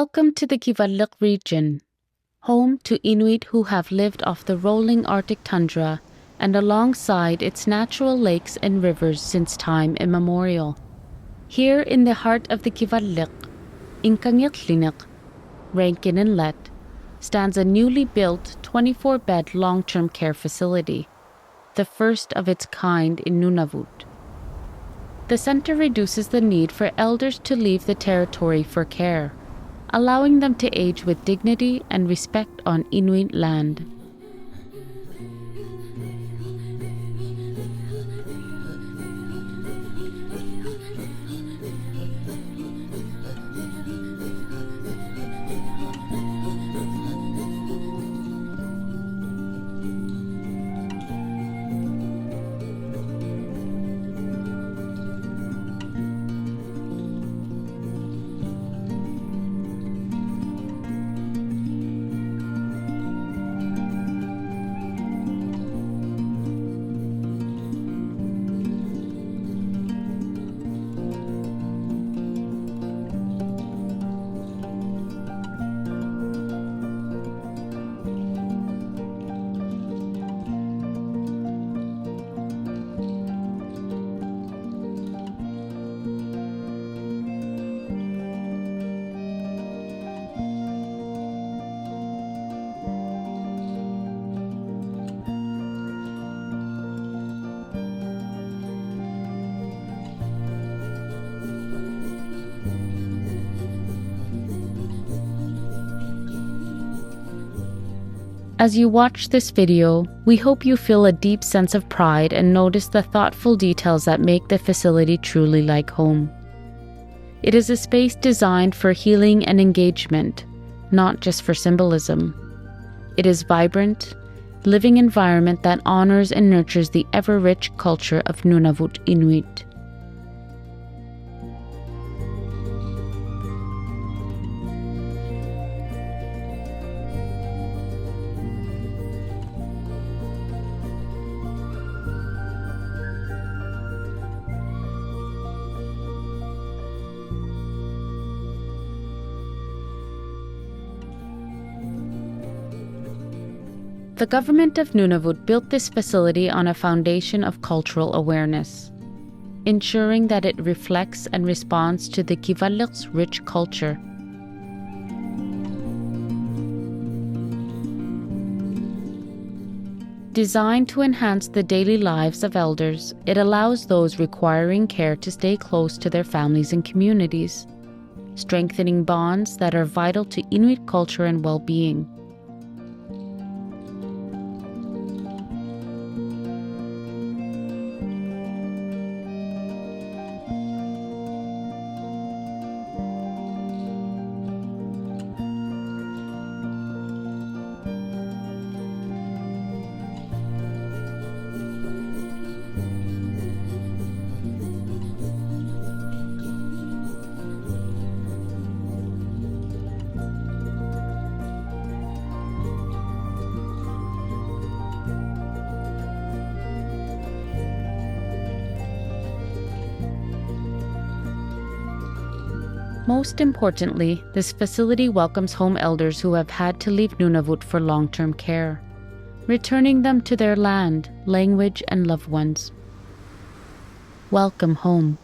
Welcome to the Kivalliq region, home to Inuit who have lived off the rolling Arctic tundra and alongside its natural lakes and rivers since time immemorial. Here in the heart of the Kivalliq, in Kivalliq, Rankin Inlet, stands a newly built 24-bed long-term care facility, the first of its kind in Nunavut. The center reduces the need for elders to leave the territory for care, allowing them to age with dignity and respect on Inuit land. As you watch this video, we hope you feel a deep sense of pride and notice the thoughtful details that make the facility truly like home. It is a space designed for healing and engagement, not just for symbolism. It is a vibrant, living environment that honors and nurtures the ever-rich culture of Nunavut Inuit. The government of Nunavut built this facility on a foundation of cultural awareness, ensuring that it reflects and responds to the Kivalliq's rich culture. Designed to enhance the daily lives of elders, it allows those requiring care to stay close to their families and communities, strengthening bonds that are vital to Inuit culture and well-being. Most importantly, this facility welcomes home elders who have had to leave Nunavut for long-term care, returning them to their land, language, and loved ones. Welcome home.